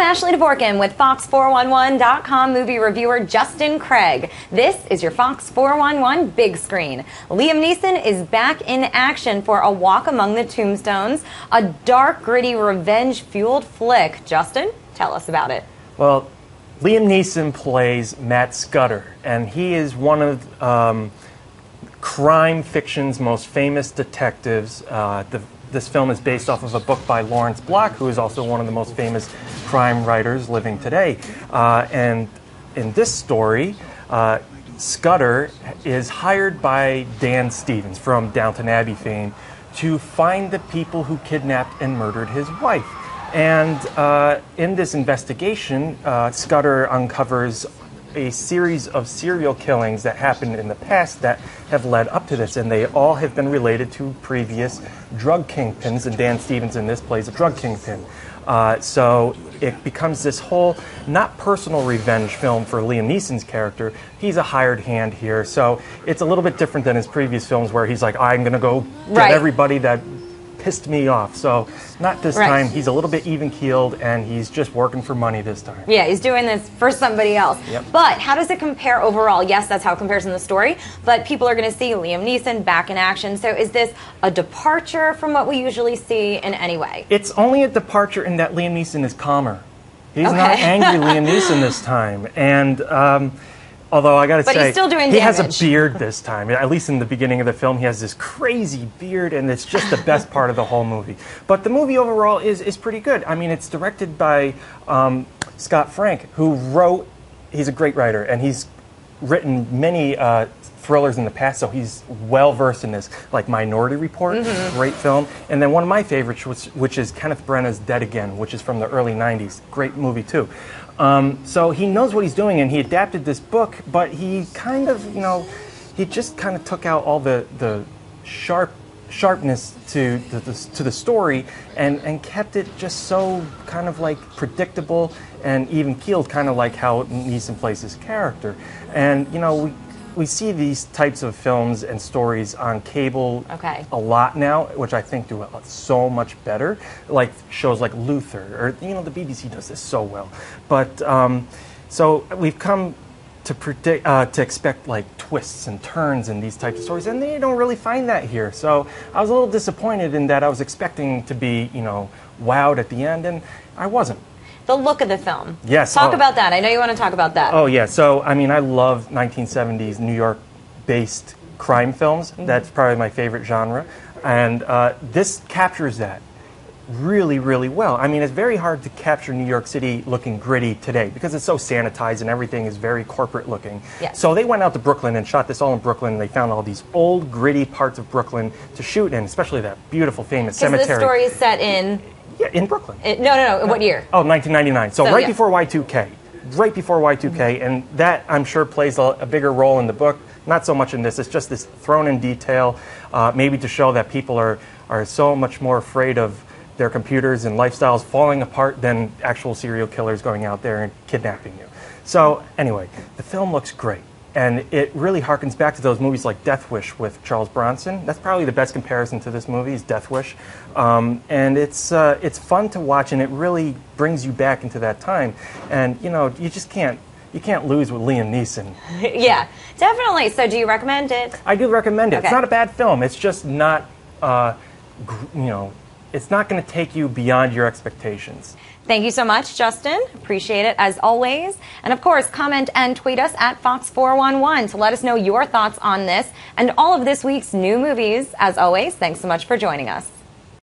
Ashley Dvorkin with Fox411.com movie reviewer Justin Craig. This is your Fox 411 Big Screen. Liam Neeson is back in action for A Walk Among the Tombstones, a dark, gritty, revenge-fueled flick. Justin, tell us about it. Well, Liam Neeson plays Matt Scudder, and he is one of crime fiction's most famous detectives. This film is based off of a book by Lawrence Block, who is also one of the most famous crime writers living today. And in this story, Scudder is hired by Dan Stevens from Downton Abbey fame to find the people who kidnapped and murdered his wife. And in this investigation, Scudder uncovers a series of serial killings that happened in the past that have led up to this, and they all have been related to previous drug kingpins, and Dan Stevens in this plays a drug kingpin. So it becomes this whole, not personal revenge film for Liam Neeson's character. He's a hired hand here, so it's a little bit different than his previous films where he's like, I'm going to go get everybody that pissed me off. So not this time. He's a little bit even-keeled, and he's just working for money this time. Yeah, he's doing this for somebody else. Yep. But how does it compare overall? Yes, that's how it compares in the story, but people are going to see Liam Neeson back in action. So is this a departure from what we usually see in any way? It's only a departure in that Liam Neeson is calmer. He's not angry Liam Neeson this time. And although I got to say, he's still doing he has damage. a beard this time. At least in the beginning of the film, he has this crazy beard, and it's just the best part of the whole movie. But the movie overall is pretty good. I mean, it's directed by Scott Frank, who wrote, he's a great writer, and he's written many thrillers in the past, so he's well-versed in this, like Minority Report, great film. And then one of my favorites, which is Kenneth Branagh's Dead Again, which is from the early 90s. Great movie, too. So he knows what he's doing, and he adapted this book, but he kind of, he just kind of took out all the sharpness to the story and kept it just so kind of like predictable and even-keeled, kind of like how Neeson plays his character. And, we see these types of films and stories on cable a lot now, which I think do it so much better. Like shows like Luther, or the BBC does this so well. But so we've come to predict, to expect like twists and turns in these types of stories, and they don't really find that here. So I was a little disappointed in that. I was expecting to be, wowed at the end, and I wasn't. The look of the film. Yes. Talk about that. I know you want to talk about that. Oh, yeah. So, I mean, I love 1970s New York-based crime films. That's probably my favorite genre. And this captures that really, really well. I mean, it's very hard to capture New York City looking gritty today because it's so sanitized and everything is very corporate looking. Yes. So they went out to Brooklyn and shot this all in Brooklyn, and they found all these old, gritty parts of Brooklyn to shoot in, especially that beautiful, famous cemetery. Because the story is set in... Yeah, in Brooklyn. No. What year? Oh, 1999. So right before Y2K. Right before Y2K. And that, I'm sure, plays a bigger role in the book. Not so much in this. It's just this thrown-in detail, maybe to show that people are so much more afraid of their computers and lifestyles falling apart than actual serial killers going out there and kidnapping you. So, anyway, the film looks great. And it really harkens back to those movies like Death Wish with Charles Bronson. That's probably the best comparison to this movie is Death Wish. And it's fun to watch, and it really brings you back into that time. And, you just can't lose with Liam Neeson. Yeah, definitely. So do you recommend it? I do recommend it. Okay. It's not a bad film. It's just not, it's not going to take you beyond your expectations. Thank you so much, Justin. Appreciate it, as always. And, of course, comment and tweet us at Fox411 to let us know your thoughts on this and all of this week's new movies. As always, thanks so much for joining us.